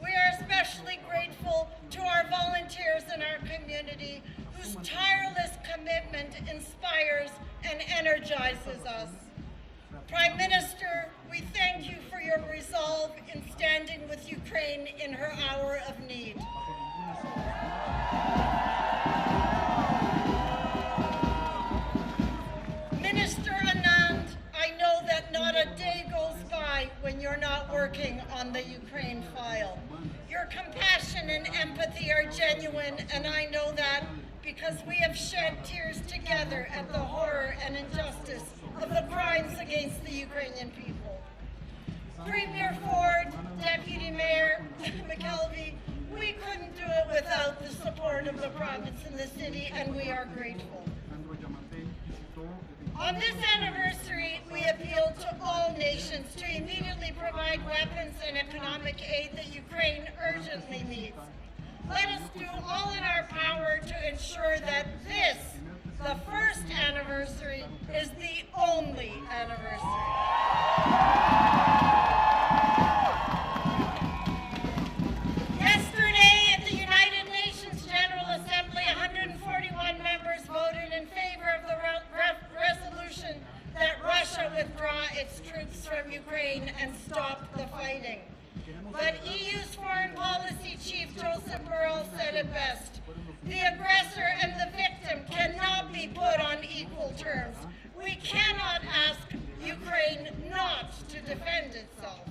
We are especially grateful to our volunteers in our community whose tireless commitment inspires and energizes us. Prime Minister, we thank you for your resolve in standing with Ukraine in her hour of need. Minister Anand, I know that not a day goes by when you're not working on the Ukraine file. Your compassion and empathy are genuine, and I know that because we have shed tears together at the horror and injustice of the crimes against the Ukrainian people. Premier Ford, Deputy Mayor McKelvey, we couldn't do it without the support of the province and the city, and we are grateful. On this anniversary, we appeal to all nations to immediately provide weapons and economic aid that Ukraine urgently needs. Let us do all in our power to ensure that this, the first anniversary, is the only anniversary. Yesterday at the United Nations General Assembly, 141 members voted in favor of the resolution that Russia withdraw its troops from Ukraine and stop the fighting. But EU's foreign policy chief Joseph Borrell said it best. The aggressor and the victim cannot be put on equal terms. We cannot ask Ukraine not to defend itself.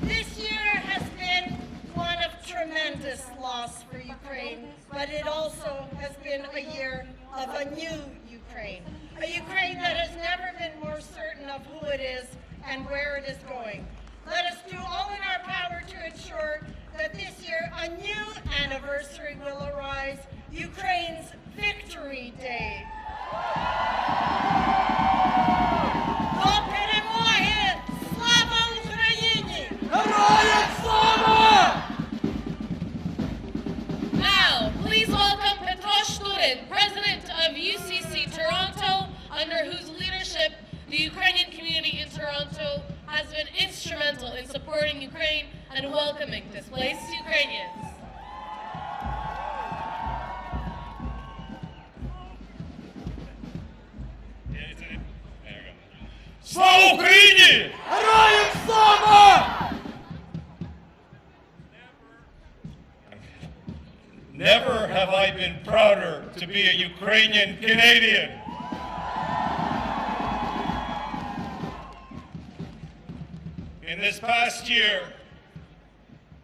This year has been one of tremendous loss for Ukraine, but it also has been a year of a new Ukraine. A Ukraine that has never been more certain of who it is and where it is going. Let us do all in our power to ensure that this year a new anniversary will arise, Ukraine's Victory Day. До перемоги! Слава Україні! Героям слава! Now, please welcome Petros Turin, President of UCC Toronto, under whose leadership the Ukrainian community in Toronto has been instrumental in supporting Ukraine and welcoming displaced Ukrainians. Слава Україні! Героям слава! Never have I been prouder to be a Ukrainian Canadian. In this past year,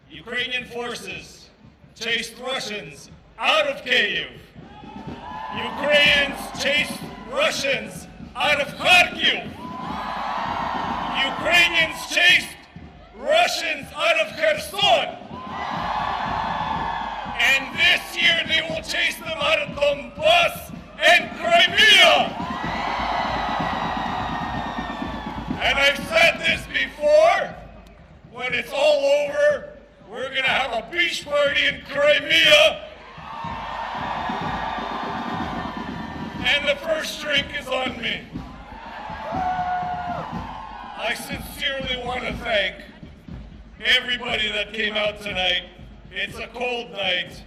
Ukrainian forces chased Russians out of Kyiv. Ukrainians chased Russians out of Kharkiv. Ukrainians chased Russians out of Kherson. And this year they will chase them out of Donbass and Crimea. And I've said this before, when it's all over, we're going to have a beach party in Crimea. And the first drink is on me. I sincerely want to thank everybody that came out tonight. It's a cold night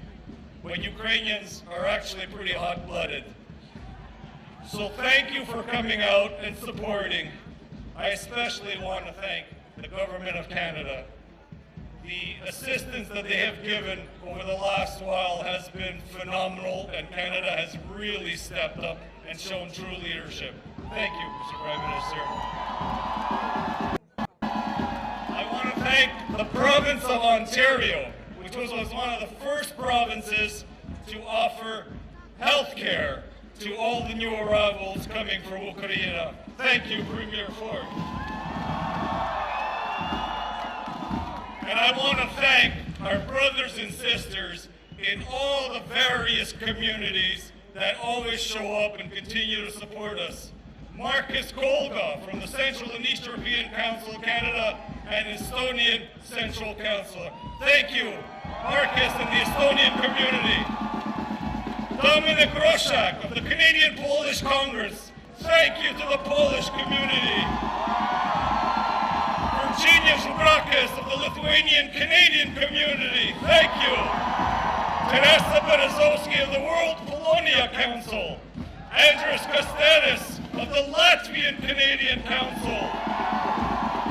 when Ukrainians are actually pretty hot-blooded. So thank you for coming out and supporting. I especially want to thank the Government of Canada. The assistance that they have given over the last while has been phenomenal, and Canada has really stepped up and shown true leadership. Thank you, Mr. Prime Minister. I want to thank the province of Ontario, which was one of the first provinces to offer health care to all the new arrivals coming from Ukraine. Thank you, Premier Ford. And I want to thank our brothers and sisters in all the various communities that always show up and continue to support us. Marcus Kolga from the Central and East European Council of Canada and Estonian Central Council. Thank you, Marcus and the Estonian community. Dominic Roszak of the Canadian Polish Congress. Thank you to the Polish community. Virginia Zubrakis of the Lithuanian Canadian community. Thank you. Teresa Berezovsky of the World Polonia Council. Andris Kasteris of the Latvian Canadian Council.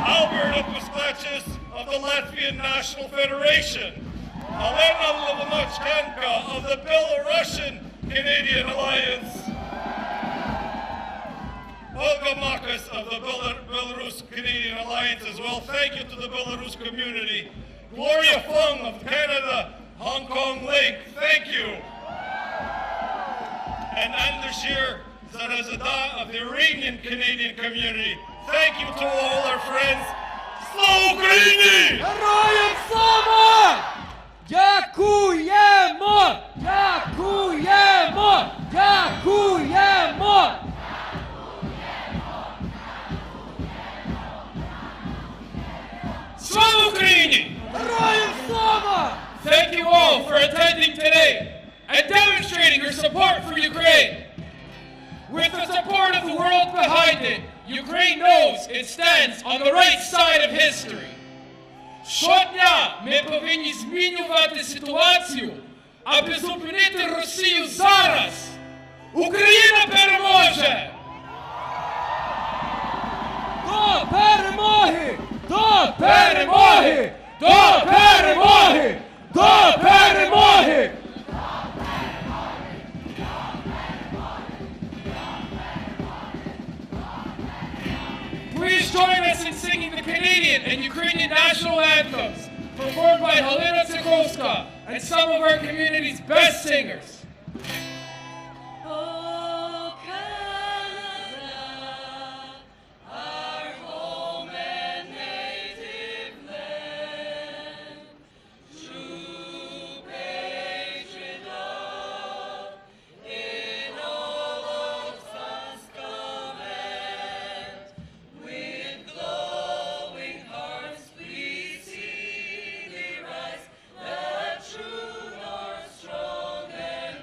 Albert Opusklachis of the Latvian National Federation. Elena Lovonochkanka of the Belarusian Canadian Alliance. Olga Makas of the Belarus Canadian Alliance as well. Thank you to the Belarus community. Gloria Fung of Canada Sada of the Iranian Canadian community. Thank you to all our friends. Slava Ukraini! Героям слава! Дякуємо! Дякуємо! Дякуємо! Slava Ukraini! Героям слава! Thank you all for attending today and demonstrating your support for Ukraine. With the support of the world behind it, Ukraine knows it stands on the right side of history. Щодня ми повинні змінювати ситуацію, аби зупинити Росію зараз. Україна переможе! До перемоги! До перемоги! До перемоги! До перемоги! Please join us in singing the Canadian and Ukrainian national anthems, performed by Halina Tsikowska and some of our community's best singers. Oh, Canada, our home and native land, true patriot love in all of sun's command. With glowing hearts we see thee rise, the true north strong and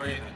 України.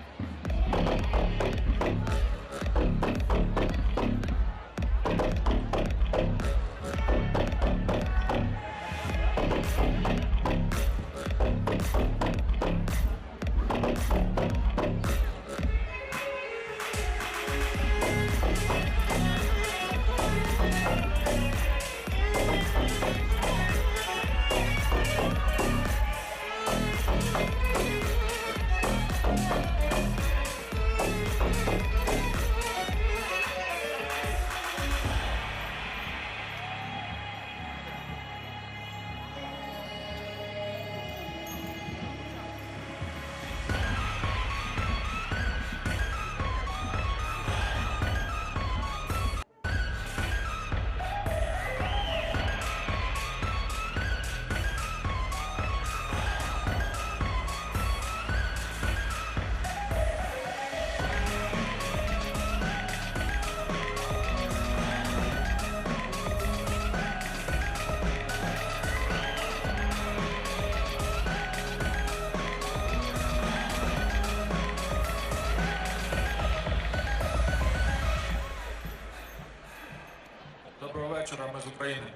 Доброго вечора, ми з України.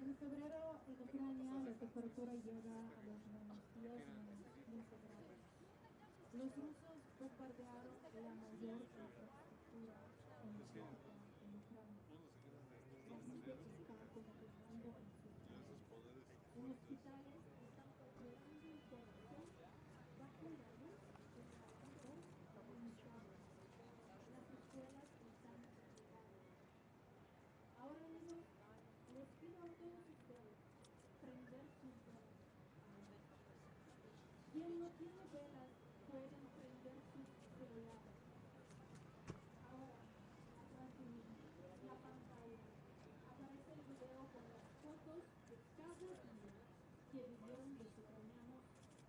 En febrero en Ucrania la temperatura llega a los -10, -15 grados. Los rusos bombardearon la mayor infraestructura en Ucrania. La gente está congelando en sus casas. En hospitales están congelando infección bajo la luz de la comunicación. Las escuelas están cerradas. Ahora mismo les pido a todos ustedes prender sus velas. Quien no tiene velas pueden prender sus que vivieron los ucranianos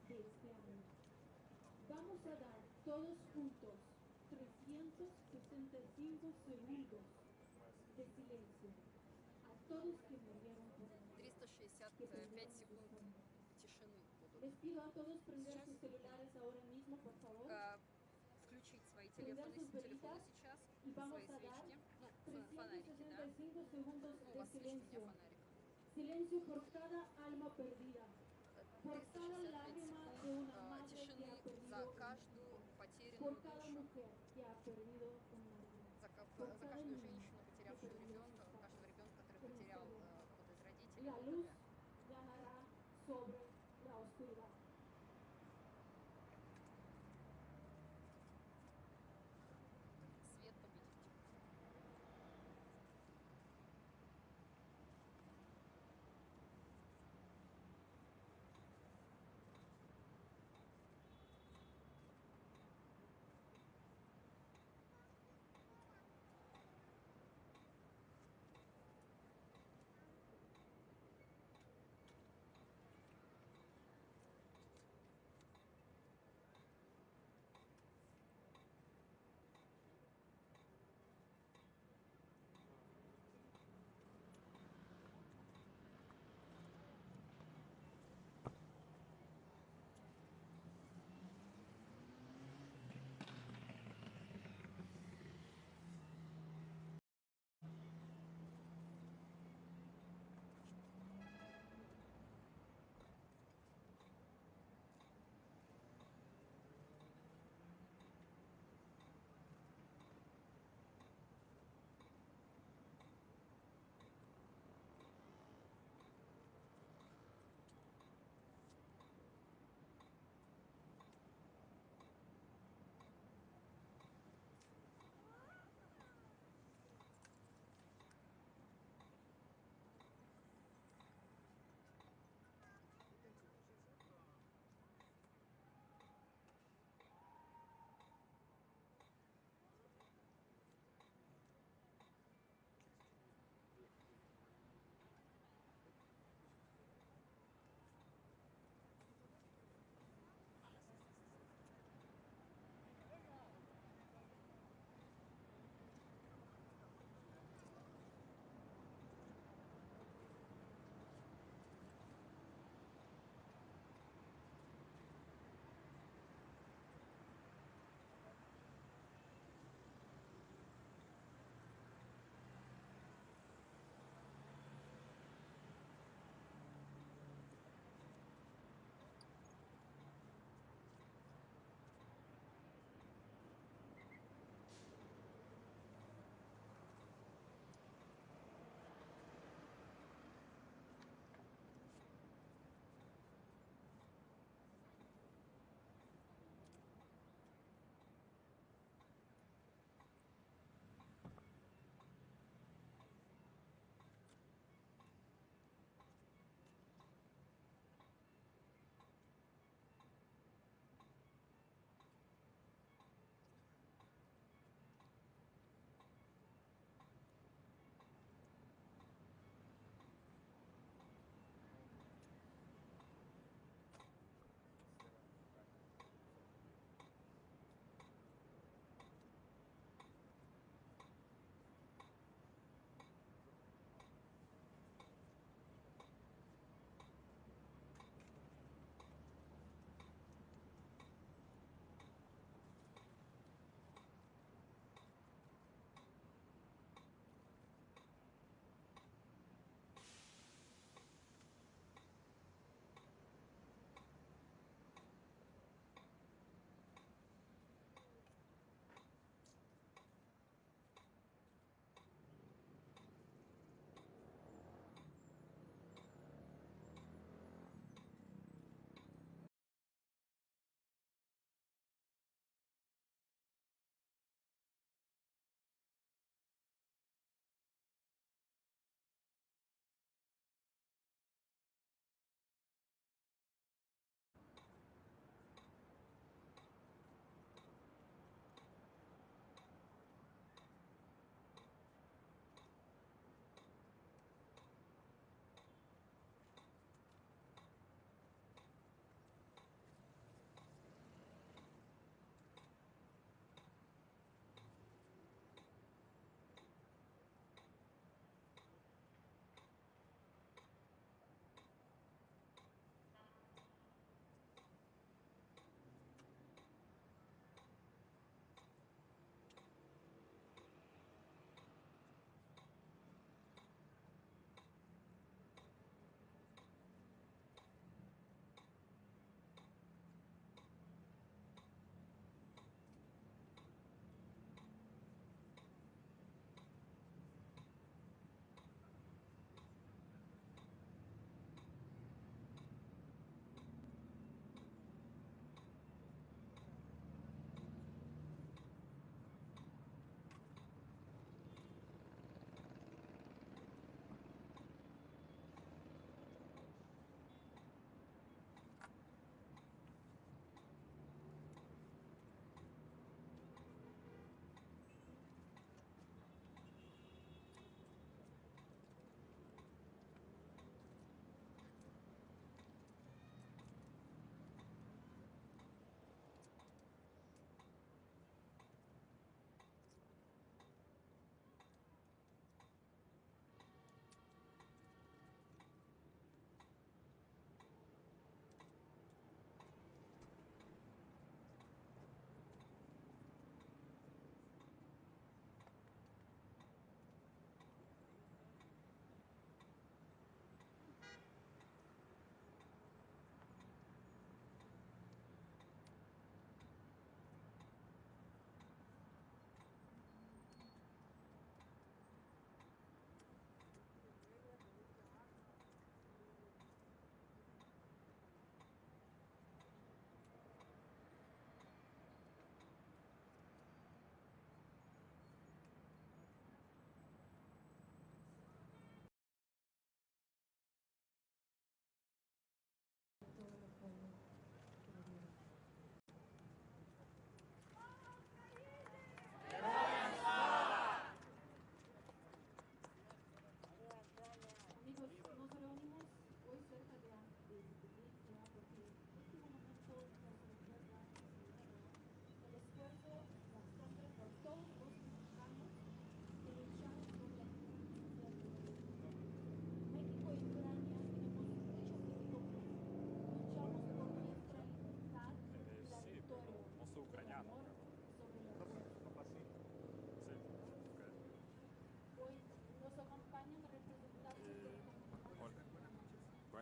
de este año. Vamos a dar todos juntos 365 segundos de silencio a todos que murieron por la guerra. 365 секунд тишины будут. Les pido a todos prender sus celulares ahora mismo, por favor. Включить свои телефоны сейчас, свои свечки, фонарики, да? У вас свечки, у меня фонарик. Silencio por cada alma perdida. Por cada 365 lágrima de una секунд madre que тишины ha за perdido каждую por потерянную cada душу, mujer que ha perdido un marido. за каждую женщину, потерявшую ребенка, каждого ребенка, который потерял кого-то из родителей. La luz ganará sobre la oscuridad. Свет победит.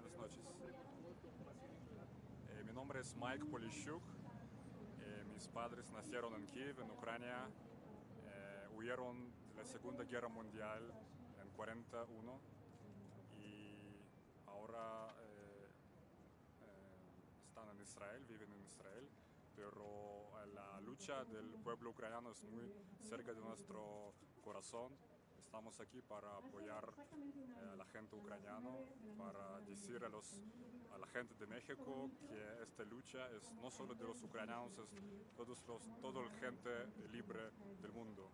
Buenas noches. Mi nombre es Mike Polishuk. Mis padres nacieron en Kiev, en Ucrania. Huyeron de la Segunda Guerra Mundial en 41 y ahora están en Israel, viven en Israel. Pero la lucha del pueblo ucraniano es muy cerca de nuestro corazón. Estamos aquí para apoyar a la gente ucraniana, para decir a la gente de México que esta lucha es no solo de los ucranianos, es toda la gente libre del mundo.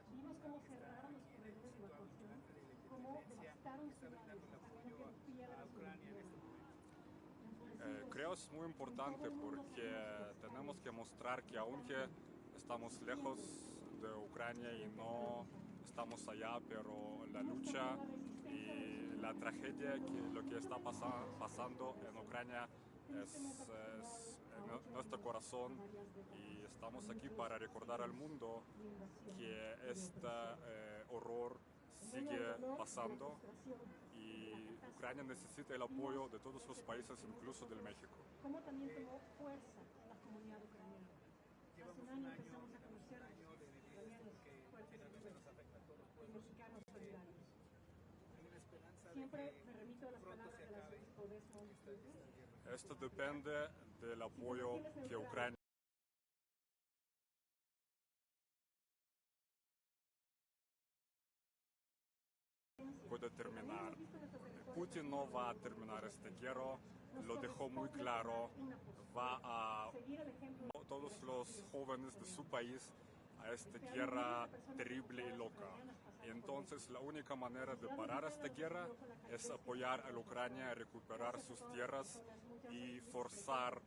Vimos cómo cerraron los corredores de evacuación, cómo devastaron ciudades, Creo que es muy importante porque tenemos que mostrar que aunque estamos lejos de Ucrania y no estamos allá, pero la lucha y la tragedia, lo que está pasando en Ucrania es en nuestro corazón y estamos aquí para recordar al mundo que este horror sigue pasando y Ucrania necesita el apoyo de todos los países, incluso del México. Cómo también tomó fuerza la comunidad ucraniana. Hace un año empezamos a conocer a los ucranianos fuertes y mexicanos solidarios. Siempre me remito a las palabras de las expodes. Esto depende del apoyo que Ucrania puede terminar. Putin no va a terminar esta guerra, lo dejó muy claro, va a todos los jóvenes de su país a esta guerra terrible y loca. Y entonces la única manera de parar esta guerra es apoyar a la Ucrania a recuperar sus tierras y forzar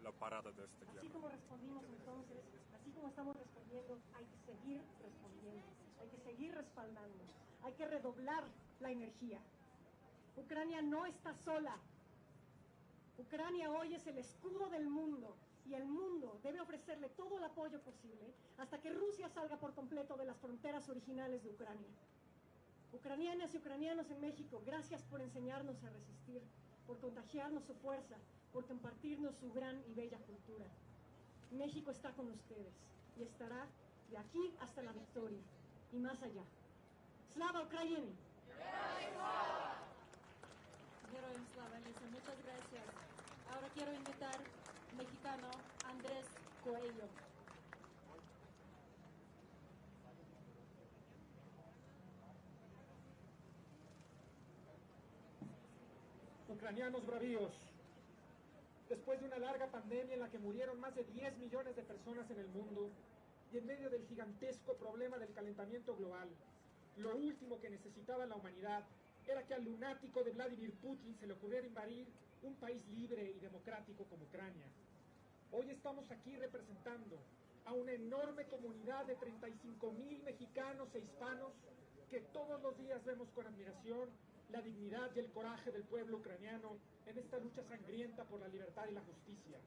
la parada de esta guerra. Así como respondimos entonces, así como estamos respondiendo, hay que seguir respondiendo, hay que seguir respaldando, hay que redoblar la energía. Ucrania no está sola. Ucrania hoy es el escudo del mundo y el mundo debe ofrecerle todo el apoyo posible hasta que Rusia salga por completo de las fronteras originales de Ucrania. Ucranianas y ucranianos en México, gracias por enseñarnos a resistir, por contagiarnos su fuerza, por compartirnos su gran y bella cultura. México está con ustedes y estará de aquí hasta la victoria y más allá. ¡Slava Ukraini! Героям слава, Алиса, muchas gracias. Ahora quiero invitar mexicano Andrés Coello. Ucranianos bravíos, después de una larga pandemia en la que murieron más de 10 millones de personas en el mundo y en medio del gigantesco problema del calentamiento global, lo último que necesitaba la humanidad era que al lunático de Vladimir Putin se le ocurriera invadir un país libre y democrático como Ucrania. Hoy estamos aquí representando a una enorme comunidad de 35,000 mexicanos e hispanos que todos los días vemos con admiración la dignidad y el coraje del pueblo ucraniano en esta lucha sangrienta por la libertad y la justicia.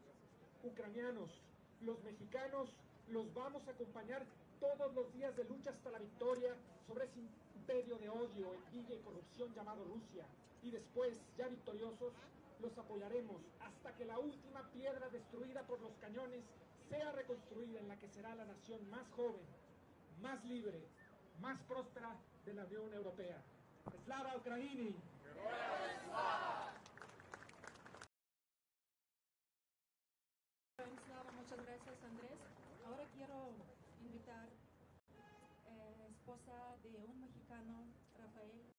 Ucranianos, los mexicanos los vamos a acompañar todos los días de lucha hasta la victoria sobre ese imperio de odio, envidia y corrupción llamado Rusia. Y después, ya victoriosos, los apoyaremos hasta que la última piedra destruida por los cañones sea reconstruida en la que será la nación más joven, más libre, más próspera de la Unión Europea. ¡Slava Ukraini! Muchas gracias, Andrés. Ahora quiero invitar esposa de un mexicano, Rafael